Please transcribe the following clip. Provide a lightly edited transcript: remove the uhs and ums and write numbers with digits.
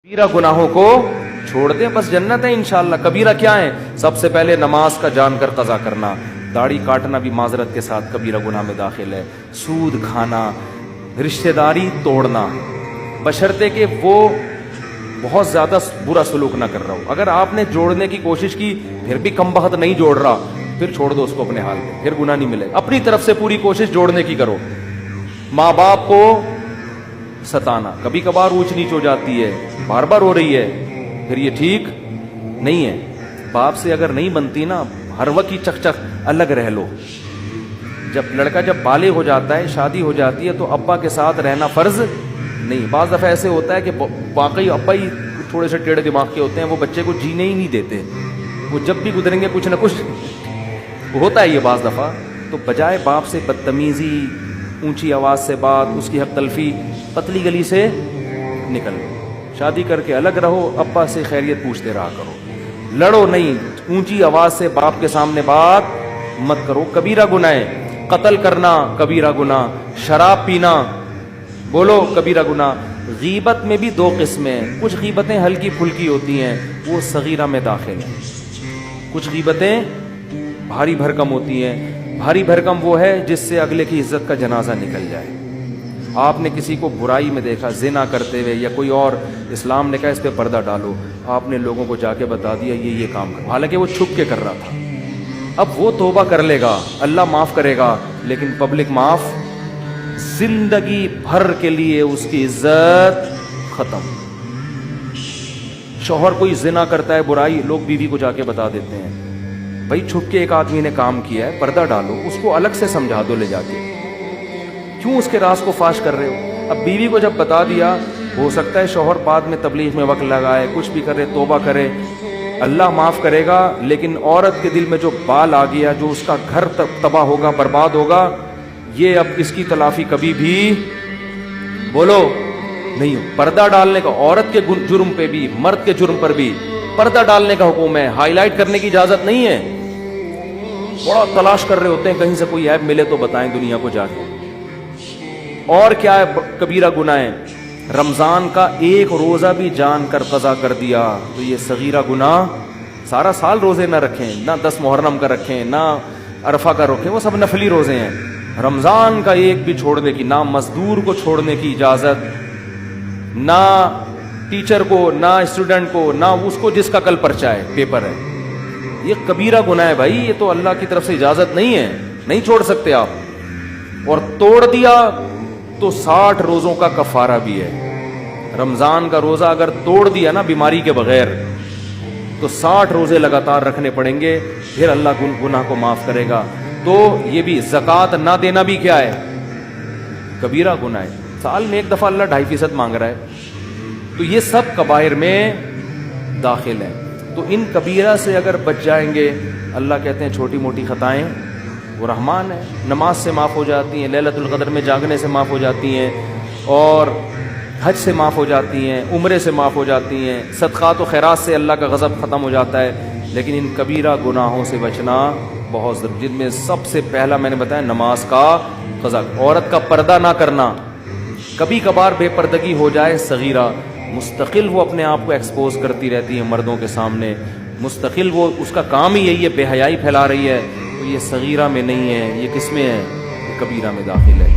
کبیرہ گناہوں کو چھوڑ دیں بس جنت ہے انشاءاللہ۔ کبیرہ کیا ہے؟ سب سے پہلے نماز کا جان کر قضا کرنا، داڑھی کاٹنا بھی معذرت کے ساتھ کبیرہ گناہ میں داخل ہے، سود کھانا، رشتہ داری توڑنا، بشرطے کہ وہ بہت زیادہ برا سلوک نہ کر رہا ہو۔ اگر آپ نے جوڑنے کی کوشش کی پھر بھی کم بخت نہیں جوڑ رہا، پھر چھوڑ دو اس کو اپنے حال پہ، پھر گناہ نہیں ملے۔ اپنی طرف سے پوری کوشش جوڑنے کی کرو۔ ماں باپ کو ستانا، کبھی کبھار اونچ نیچ ہو جاتی ہے، بار بار ہو رہی ہے، پھر یہ ٹھیک نہیں ہے۔ باپ سے اگر نہیں بنتی نا، ہر وقت ہی چک چک الگ رہ لو۔ جب لڑکا بالغ ہو جاتا ہے، شادی ہو جاتی ہے، تو ابا کے ساتھ رہنا فرض نہیں۔ بعض دفعہ ایسے ہوتا ہے کہ واقعی ابا ہی تھوڑے سے ٹیڑھے دماغ کے ہوتے ہیں، وہ بچے کو جینے ہی نہیں دیتے، وہ جب بھی گزریں گے کچھ نہ کچھ ہوتا ہے یہ بعض دفعہ۔ تو بجائے باپ سے بدتمیزی، اونچی آواز سے بات، اس کی حق تلفی، پتلی گلی سے نکل، شادی کر کے الگ رہو، ابا سے خیریت پوچھتے رہا کرو، لڑو نہیں، اونچی آواز سے باپ کے سامنے بات مت کرو۔ کبیرہ گناہ ہے، قتل کرنا کبیرہ گناہ، شراب پینا بولو کبیرہ گناہ۔ غیبت میں بھی دو قسمیں، کچھ غیبتیں ہلکی پھلکی ہوتی ہیں، وہ صغیرہ میں داخل ہیں، کچھ غیبتیں بھاری بھرکم ہوتی ہیں۔ بھاری بھرکم وہ ہے جس سے اگلے کی عزت کا جنازہ نکل جائے۔ آپ نے کسی کو برائی میں دیکھا، زنا کرتے ہوئے یا کوئی اور، اسلام نے کہا اس پہ پردہ ڈالو، آپ نے لوگوں کو جا کے بتا دیا یہ کام کر، حالانکہ وہ چھپ کے کر رہا تھا۔ اب وہ توبہ کر لے گا، اللہ معاف کرے گا، لیکن پبلک معاف، زندگی بھر کے لیے اس کی عزت ختم۔ شوہر کوئی زنا کرتا ہے، برائی، لوگ بیوی کو جا کے بتا دیتے ہیں، بھائی چھپ کے ایک آدمی نے کام کیا ہے، پردہ ڈالو، اس کو الگ سے سمجھا دو لے جا کے، کیوں اس کے راز کو فاش کر رہے ہو؟ اب بیوی کو جب بتا دیا، ہو سکتا ہے شوہر بعد میں تبلیغ میں وقت لگائے، کچھ بھی کرے، توبہ کرے، اللہ معاف کرے گا، لیکن عورت کے دل میں جو بال آ گیا، جو اس کا گھر تباہ ہوگا، برباد ہوگا، یہ اب اس کی تلافی کبھی بھی بولو نہیں ہو۔ پردہ ڈالنے کا، عورت کے جرم پہ بھی، مرد کے جرم پر بھی پردہ ڈالنے کا حکم ہے، ہائی لائٹ کرنے کی اجازت نہیں ہے۔ بڑا تلاش کر رہے ہوتے ہیں کہیں سے کوئی عیب ملے تو بتائیں دنیا کو جا کے۔ اور کیا ہے کبیرہ گناہ ہے؟ رمضان کا ایک روزہ بھی جان کر قضا کر دیا تو یہ صغیرہ گناہ۔ سارا سال روزے نہ رکھیں، نہ 10 محرم کا رکھیں، نہ عرفہ کا رکھیں، وہ سب نفلی روزے ہیں۔ رمضان کا ایک بھی چھوڑنے کی، نہ مزدور کو چھوڑنے کی اجازت، نہ ٹیچر کو، نہ اسٹوڈنٹ کو، نہ اس کو جس کا کل پرچہ ہے، پیپر ہے۔ یہ کبیرہ گناہ ہے بھائی، یہ تو اللہ کی طرف سے اجازت نہیں ہے، نہیں چھوڑ سکتے آپ۔ اور توڑ دیا تو 60 روزوں کا کفارہ بھی ہے۔ رمضان کا روزہ اگر توڑ دیا نا بیماری کے بغیر، تو 60 روزے لگاتار رکھنے پڑیں گے، پھر اللہ گناہ کو معاف کرے گا۔ تو یہ بھی زکوٰۃ نہ دینا بھی کیا ہے؟ کبیرہ گناہ ہے۔ سال میں ایک دفعہ اللہ 2.5% مانگ رہا ہے، تو یہ سب کبائر میں داخل ہیں۔ تو ان کبیرہ سے اگر بچ جائیں گے، اللہ کہتے ہیں چھوٹی موٹی خطائیں وہ رحمان ہے، نماز سے معاف ہو جاتی ہیں، لیلۃ القدر میں جاگنے سے معاف ہو جاتی ہیں، اور حج سے معاف ہو جاتی ہیں، عمرے سے معاف ہو جاتی ہیں، صدقات و خیرات سے اللہ کا غضب ختم ہو جاتا ہے۔ لیکن ان کبیرہ گناہوں سے بچنا بہت ضروری، جن میں سب سے پہلا میں نے بتایا نماز کا قضا، عورت کا پردہ نہ کرنا۔ کبھی کبھار بے پردگی ہو جائے صغیرہ، مستقل وہ اپنے آپ کو ایکسپوز کرتی رہتی ہے مردوں کے سامنے، مستقل وہ، اس کا کام ہی یہی ہے، بے حیائی پھیلا رہی ہے، تو یہ صغیرہ میں نہیں ہے، یہ کس میں ہے؟ یہ کبیرہ میں داخل ہے۔